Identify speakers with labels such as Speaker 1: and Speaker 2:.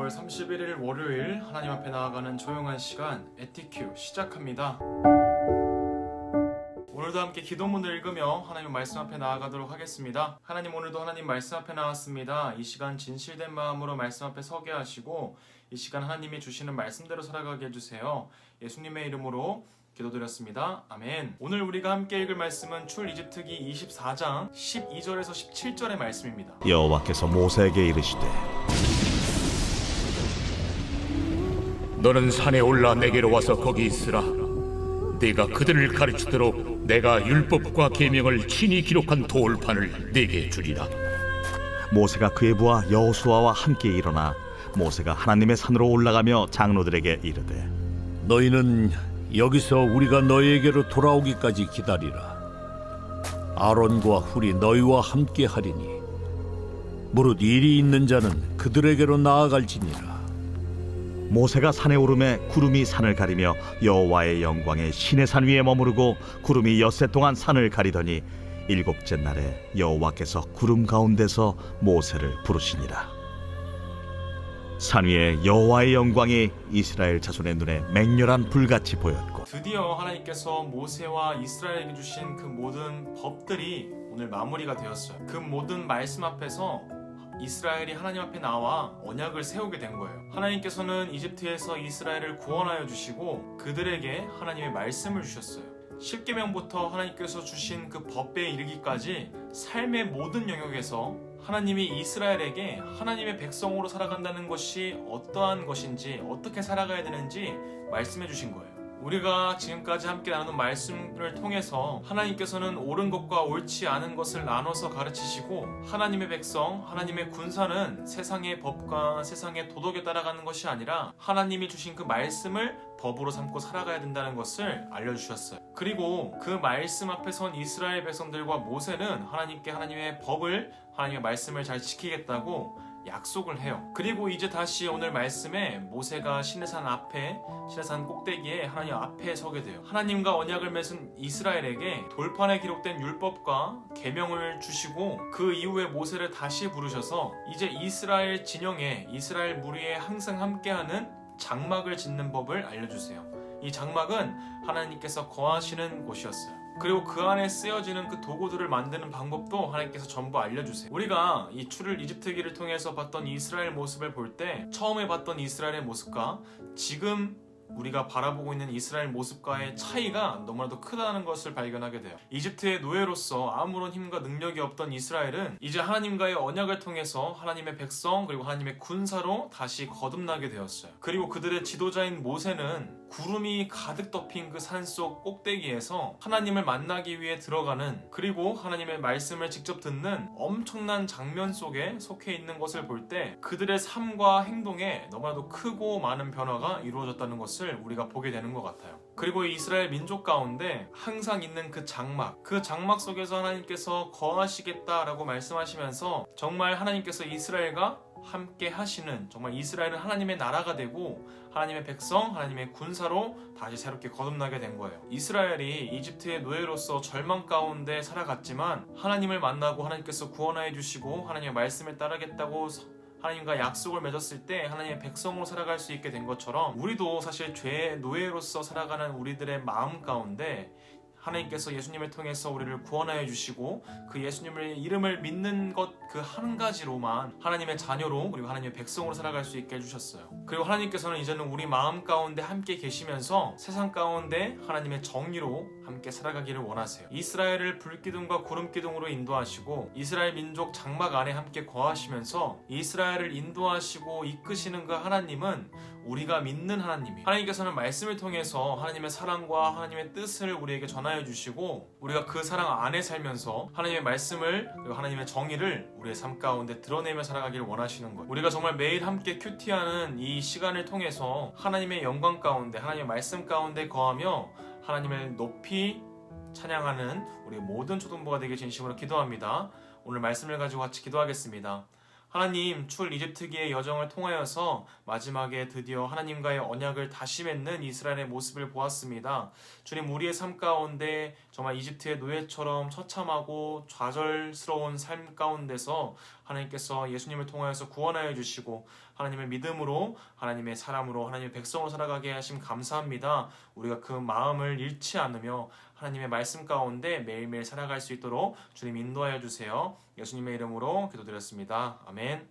Speaker 1: 5월 31일 월요일 하나님 앞에 나아가는 조용한 시간 에티큐 시작합니다. 오늘도 함께 기도문을 읽으며 하나님 말씀 앞에 나아가도록 하겠습니다. 하나님, 오늘도 하나님 말씀 앞에 나왔습니다. 이 시간 진실된 마음으로 말씀 앞에 서게 하시고 이 시간 하나님이 주시는 말씀대로 살아가게 해주세요. 예수님의 이름으로 기도드렸습니다. 아멘. 오늘 우리가 함께 읽을 말씀은 출이집트기 24장 12절에서 17절의 말씀입니다.
Speaker 2: 여호와께서 모세에게 이르시되
Speaker 3: 너는 산에 올라 내게로 와서 거기 있으라. 네가 그들을 가르치도록 내가 율법과 계명을 친히 기록한 돌판을 네게 주리라.
Speaker 2: 모세가 그의 부하 여호수아와 함께 일어나 모세가 하나님의 산으로 올라가며 장로들에게 이르되
Speaker 4: 너희는 여기서 우리가 너희에게로 돌아오기까지 기다리라. 아론과 훌이 너희와 함께 하리니 무릇 일이 있는 자는 그들에게로 나아갈지니라.
Speaker 2: 모세가 산에 오르매 구름이 산을 가리며 여호와의 영광에 시내 산 위에 머무르고 구름이 엿새 동안 산을 가리더니 일곱째 날에 여호와께서 구름 가운데서 모세를 부르시니라. 산 위에 여호와의 영광이 이스라엘 자손의 눈에 맹렬한 불같이 보였고
Speaker 1: 드디어 하나님께서 모세와 이스라엘에게 주신 그 모든 법들이 오늘 마무리가 되었어요. 그 모든 말씀 앞에서 이스라엘이 하나님 앞에 나와 언약을 세우게 된 거예요. 하나님께서는 이집트에서 이스라엘을 구원하여 주시고 그들에게 하나님의 말씀을 주셨어요. 십계명부터 하나님께서 주신 그 법에 이르기까지 삶의 모든 영역에서 하나님이 이스라엘에게 하나님의 백성으로 살아간다는 것이 어떠한 것인지, 어떻게 살아가야 되는지 말씀해 주신 거예요. 우리가 지금까지 함께 나눈 말씀을 통해서 하나님께서는 옳은 것과 옳지 않은 것을 나눠서 가르치시고, 하나님의 백성, 하나님의 군사는 세상의 법과 세상의 도덕에 따라가는 것이 아니라 하나님이 주신 그 말씀을 법으로 삼고 살아가야 된다는 것을 알려주셨어요. 그리고 그 말씀 앞에 선 이스라엘 백성들과 모세는 하나님께 하나님의 법을, 하나님의 말씀을 잘 지키겠다고 약속을 해요. 그리고 이제 다시 오늘 말씀에 모세가 시내산 앞에, 시내산 꼭대기에 하나님 앞에 서게 돼요. 하나님과 언약을 맺은 이스라엘에게 돌판에 기록된 율법과 계명을 주시고 그 이후에 모세를 다시 부르셔서 이제 이스라엘 진영에, 이스라엘 무리에 항상 함께하는 장막을 짓는 법을 알려주세요. 이 장막은 하나님께서 거하시는 곳이었어요. 그리고 그 안에 쓰여지는 그 도구들을 만드는 방법도 하나님께서 전부 알려주세요. 우리가 이 출을 이집트기를 통해서 봤던 이스라엘 모습을 볼 때 처음에 봤던 이스라엘의 모습과 지금 우리가 바라보고 있는 이스라엘 모습과의 차이가 너무나도 크다는 것을 발견하게 돼요. 이집트의 노예로서 아무런 힘과 능력이 없던 이스라엘은 이제 하나님과의 언약을 통해서 하나님의 백성 그리고 하나님의 군사로 다시 거듭나게 되었어요. 그리고 그들의 지도자인 모세는 구름이 가득 덮인 그 산속 꼭대기에서 하나님을 만나기 위해 들어가는, 그리고 하나님의 말씀을 직접 듣는 엄청난 장면 속에 속해 있는 것을 볼 때 그들의 삶과 행동에 너무나도 크고 많은 변화가 이루어졌다는 것을 우리가 보게 되는 것 같아요. 그리고 이스라엘 민족 가운데 항상 있는 그 장막 속에서 하나님께서 거하시겠다라고 말씀하시면서 정말 하나님께서 이스라엘과 함께 하시는, 정말 이스라엘은 하나님의 나라가 되고 하나님의 백성, 하나님의 군사로 다시 새롭게 거듭나게 된 거예요. 이스라엘이 이집트의 노예로서 절망 가운데 살아갔지만 하나님을 만나고 하나님께서 구원하여 주시고 하나님의 말씀을 따르겠다고 하나님과 약속을 맺었을 때 하나님의 백성으로 살아갈 수 있게 된 것처럼 우리도 사실 죄의 노예로서 살아가는 우리들의 마음 가운데 하나님께서 예수님을 통해서 우리를 구원하여 주시고 그 예수님의 이름을 믿는 것 그 한 가지로만 하나님의 자녀로, 그리고 하나님의 백성으로 살아갈 수 있게 해주셨어요. 그리고 하나님께서는 이제는 우리 마음 가운데 함께 계시면서 세상 가운데 하나님의 정의로 함께 살아가기를 원하세요. 이스라엘을 불기둥과 구름기둥으로 인도하시고 이스라엘 민족 장막 안에 함께 거하시면서 이스라엘을 인도하시고 이끄시는 그 하나님은 우리가 믿는 하나님이에요. 하나님께서는 말씀을 통해서 하나님의 사랑과 하나님의 뜻을 우리에게 전하여 주시고 우리가 그 사랑 안에 살면서 하나님의 말씀을, 그리고 하나님의 정의를 우리의 삶 가운데 드러내며 살아가기를 원하시는 거예요. 우리가 정말 매일 함께 큐티하는 이 시간을 통해서 하나님의 영광 가운데, 하나님의 말씀 가운데 거하며 하나님을 높이 찬양하는 우리 모든 초등부가 되길 진심으로 기도합니다. 오늘 말씀을 가지고 같이 기도하겠습니다. 하나님, 출 이집트기의 여정을 통하여서 마지막에 드디어 하나님과의 언약을 다시 맺는 이스라엘의 모습을 보았습니다. 주님, 우리의 삶 가운데 정말 이집트의 노예처럼 처참하고 좌절스러운 삶 가운데서 하나님께서 예수님을 통하여서 구원하여 주시고 하나님의 믿음으로 하나님의 사람으로 하나님의 백성으로 살아가게 하심 감사합니다. 우리가 그 마음을 잃지 않으며 하나님의 말씀 가운데 매일매일 살아갈 수 있도록 주님 인도하여 주세요. 예수님의 이름으로 기도드렸습니다. 아멘.